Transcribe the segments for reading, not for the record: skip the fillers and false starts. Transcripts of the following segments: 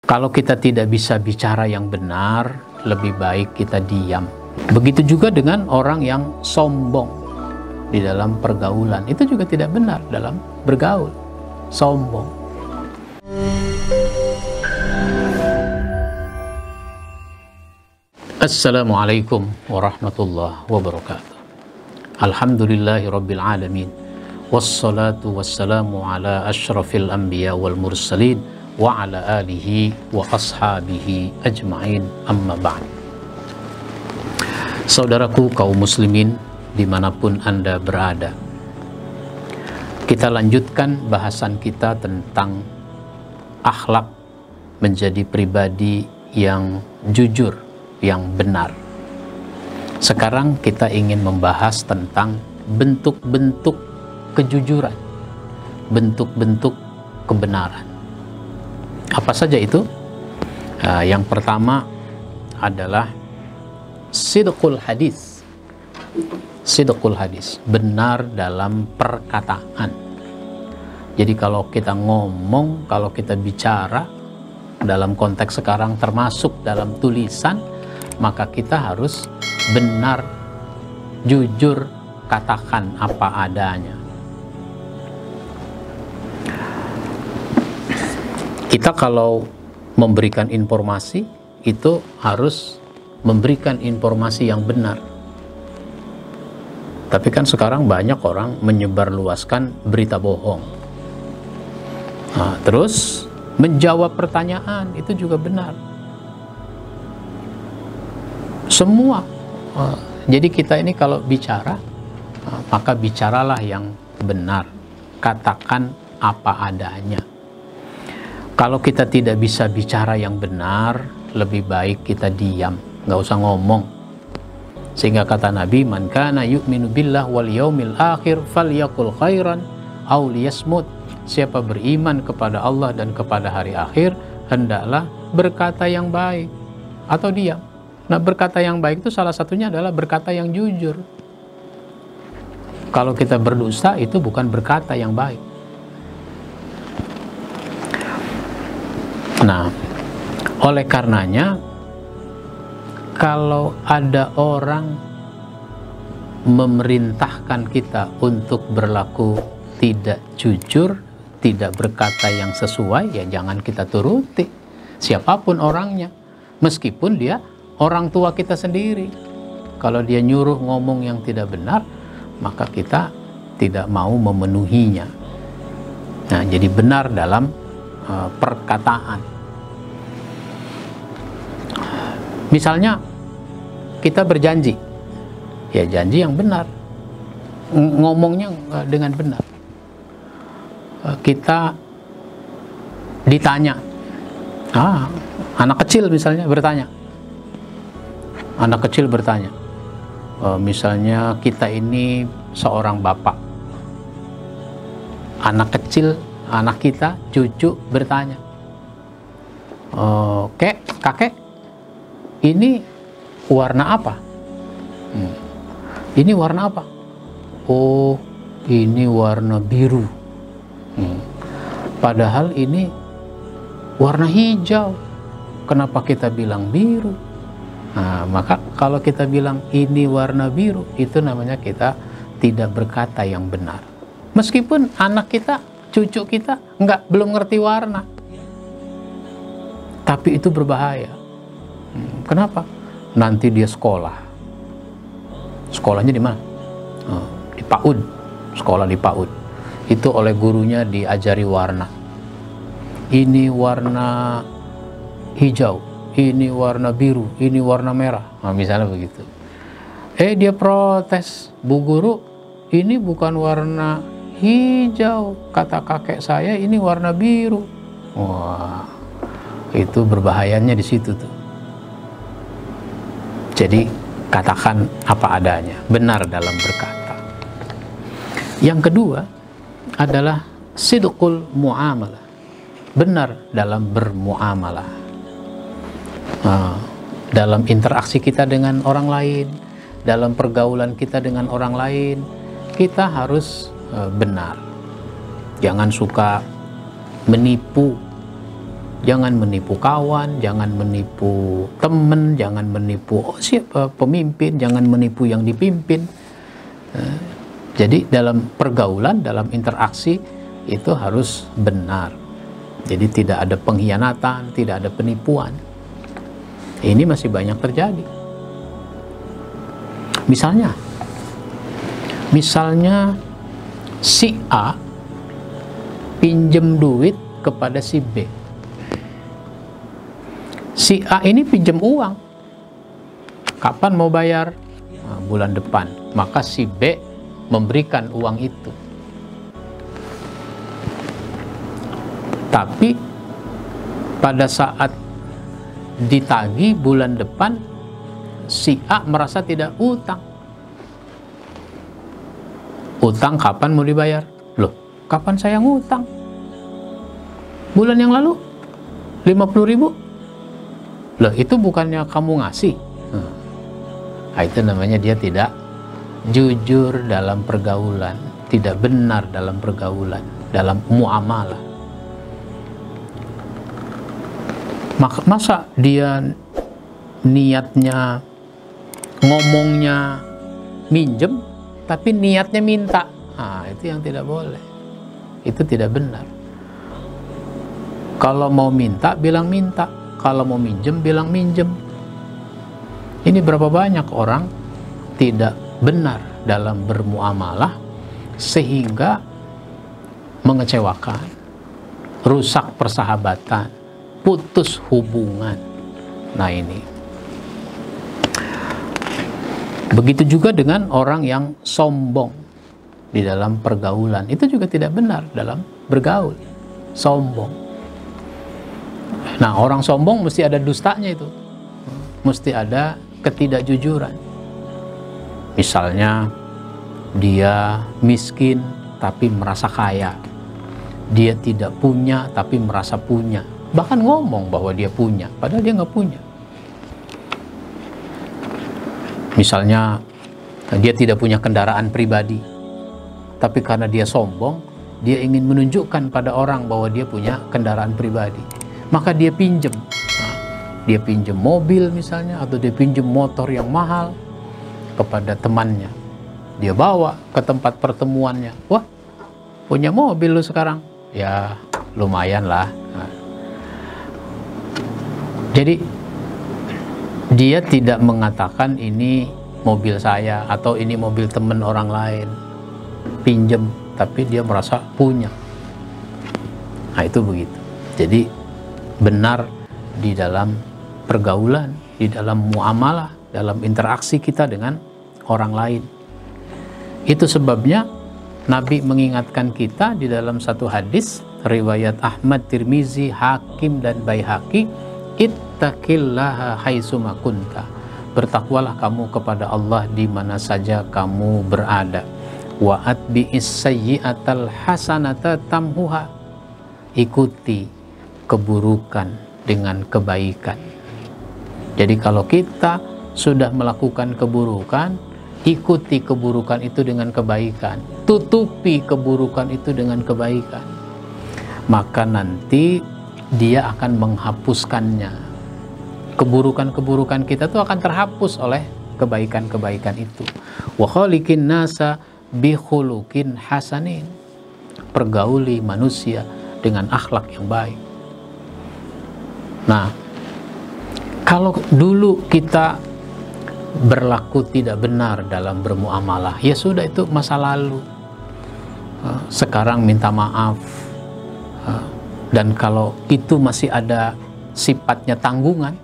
Kalau kita tidak bisa bicara yang benar, lebih baik kita diam. Begitu juga dengan orang yang sombong di dalam pergaulan. Itu juga tidak benar dalam bergaul. Sombong. Assalamualaikum warahmatullahi wabarakatuh. Alhamdulillahi rabbil alamin. Wassalatu wassalamu ala ashrafil anbiya wal mursalin wa ala alihi wa ashabihi ajma'in, amma ba'd. Saudaraku kaum muslimin dimanapun Anda berada, kita lanjutkan bahasan kita tentang akhlak menjadi pribadi yang jujur, yang benar. Sekarang kita ingin membahas tentang bentuk-bentuk kejujuran, bentuk-bentuk kebenaran. Apa saja itu? Yang pertama adalah sidqul hadis. Sidqul hadis, benar dalam perkataan. Jadi kalau kita ngomong, kalau kita bicara dalam konteks sekarang termasuk dalam tulisan, maka kita harus benar, jujur, katakan apa adanya. Kita kalau memberikan informasi, itu harus memberikan informasi yang benar. Tapi kan sekarang banyak orang menyebarluaskan berita bohong. Terus menjawab pertanyaan, itu juga benar. Semua. Jadi kita ini kalau bicara, maka bicaralah yang benar. Katakan apa adanya. Kalau kita tidak bisa bicara yang benar, lebih baik kita diam, nggak usah ngomong. Sehingga kata Nabi, man kana yu'minu billah wal yaumil akhir falyakul khairan aw liyasmut. Siapa beriman kepada Allah dan kepada hari akhir, hendaklah berkata yang baik atau diam. Nah, berkata yang baik itu salah satunya adalah berkata yang jujur. Kalau kita berdusta, itu bukan berkata yang baik. Nah, oleh karenanya, kalau ada orang memerintahkan kita untuk berlaku tidak jujur, tidak berkata yang sesuai, ya jangan kita turuti. Siapapun orangnya, meskipun dia orang tua kita sendiri. Kalau dia nyuruh ngomong yang tidak benar, maka kita tidak mau memenuhinya. Nah, jadi benar dalam perkataan. Misalnya kita berjanji, ya janji yang benar, ngomongnya dengan benar. Kita ditanya, anak kecil misalnya bertanya, misalnya kita ini seorang bapak, anak kecil, anak kita, cucu bertanya, kakek, ini warna apa? Ini warna apa? Oh, ini warna biru. Padahal ini warna hijau. Kenapa kita bilang biru? Nah, maka kalau kita bilang ini warna biru, itu namanya kita tidak berkata yang benar. Meskipun anak kita, cucu kita belum ngerti warna, tapi itu berbahaya. Kenapa? Nanti dia sekolahnya di mana? Di PAUD, sekolah di PAUD. Itu oleh gurunya diajari warna. Ini warna hijau, ini warna biru, ini warna merah. Nah, misalnya begitu. Dia protes, Bu Guru, ini bukan warna hijau, kata kakek saya ini warna biru. Wah, itu berbahayanya di situ tuh. Jadi katakan apa adanya, benar dalam berkata. Yang kedua adalah sidqul muamalah, benar dalam bermuamalah. Dalam interaksi kita dengan orang lain, dalam pergaulan kita dengan orang lain, kita harus benar. Jangan suka menipu, Jangan menipu kawan, jangan menipu teman, jangan menipu siapa pemimpin, jangan menipu yang dipimpin. Jadi dalam pergaulan, dalam interaksi itu harus benar. Jadi tidak ada pengkhianatan, tidak ada penipuan. Ini masih banyak terjadi. Misalnya si A pinjem duit kepada si B. Si A ini pinjam uang. Kapan mau bayar? Nah, bulan depan. Maka si B memberikan uang itu. Tapi pada saat ditagih bulan depan, si A merasa tidak utang. Utang kapan mau dibayar? Loh, kapan saya ngutang? Bulan yang lalu 50.000. Loh, itu bukannya kamu ngasih? Nah, itu namanya dia tidak jujur dalam pergaulan, tidak benar dalam pergaulan, dalam muamalah. Masa dia niatnya, ngomongnya minjem, tapi niatnya minta? Nah, itu yang tidak boleh. Itu tidak benar. Kalau mau minta, bilang minta. Kalau mau minjem, bilang minjem. Ini berapa banyak orang tidak benar dalam bermuamalah sehingga mengecewakan, rusak persahabatan, putus hubungan. Nah ini. Begitu juga dengan orang yang sombong di dalam pergaulan. Itu juga tidak benar dalam bergaul. Sombong. Nah, orang sombong mesti ada dustanya itu. Mesti ada ketidakjujuran. Misalnya, dia miskin tapi merasa kaya. Dia tidak punya tapi merasa punya. Bahkan ngomong bahwa dia punya, padahal dia nggak punya. Misalnya, dia tidak punya kendaraan pribadi. Tapi karena dia sombong, dia ingin menunjukkan pada orang bahwa dia punya kendaraan pribadi. Maka dia pinjem. Nah, dia pinjem mobil misalnya, atau dia pinjem motor yang mahal kepada temannya. Dia bawa ke tempat pertemuannya. Wah, punya mobil lu sekarang? Ya, lumayan lah. Nah, jadi, dia tidak mengatakan ini mobil saya, atau ini mobil teman orang lain. Pinjem, tapi dia merasa punya. Nah, itu begitu. Jadi, benar di dalam pergaulan, di dalam muamalah, dalam interaksi kita dengan orang lain. Itu sebabnya Nabi mengingatkan kita di dalam satu hadis riwayat Ahmad, Tirmizi, Hakim dan Baihaqi, ittaqillaha haitsuma kunta. Bertakwalah kamu kepada Allah di mana saja kamu berada. Wa atbi'is sayyi'atal hasanata tamhuha. Ikuti keburukan dengan kebaikan. Jadi kalau kita sudah melakukan keburukan, ikuti keburukan itu dengan kebaikan, tutupi keburukan itu dengan kebaikan, maka nanti dia akan menghapuskannya. Keburukan-keburukan kita itu akan terhapus oleh kebaikan-kebaikan itu. Wa khaliqin nasa bi khuluqin hasanin. Pergauli manusia dengan akhlak yang baik. Nah, kalau dulu kita berlaku tidak benar dalam bermuamalah, ya sudah, itu masa lalu. Sekarang minta maaf. Dan kalau itu masih ada sifatnya tanggungan,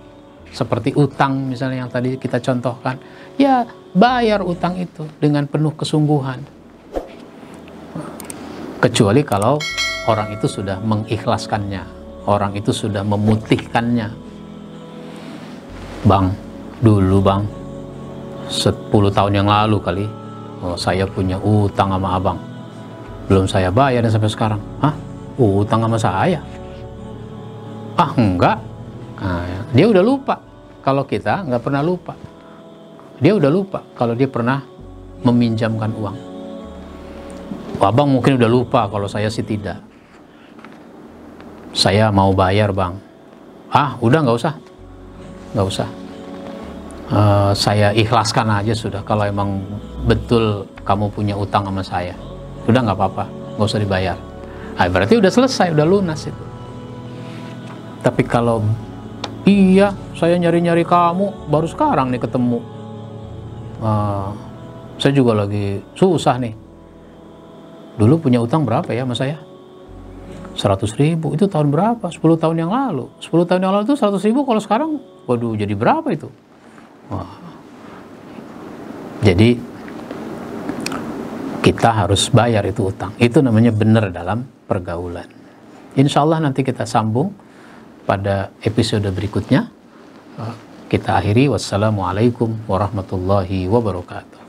seperti utang misalnya yang tadi kita contohkan, ya bayar utang itu dengan penuh kesungguhan. Kecuali kalau orang itu sudah mengikhlaskannya, orang itu sudah memutihkannya. Bang, dulu bang, 10 tahun yang lalu kali, saya punya utang sama abang, belum saya bayar sampai sekarang. Hah? Utang sama saya? Ah, enggak. Nah, dia udah lupa. Kalau kita nggak pernah lupa. Dia udah lupa kalau dia pernah meminjamkan uang. Abang mungkin udah lupa, kalau saya sih tidak. saya mau bayar bang. Ah, udah nggak usah. Nggak usah. Saya ikhlaskan aja sudah. Kalau emang betul kamu punya utang sama saya, udah nggak apa-apa, nggak usah dibayar. Nah, berarti udah selesai, udah lunas itu. Tapi kalau iya, saya nyari-nyari kamu, baru sekarang nih ketemu. Saya juga lagi susah nih. Dulu punya utang berapa ya sama saya? 100.000, itu tahun berapa? 10 tahun yang lalu. 10 tahun yang lalu itu 100.000, kalau sekarang, waduh, jadi berapa itu? Wah. Jadi, kita harus bayar itu utang. Itu namanya benar dalam pergaulan. Insya Allah nanti kita sambung pada episode berikutnya. Kita akhiri. Wassalamualaikum warahmatullahi wabarakatuh.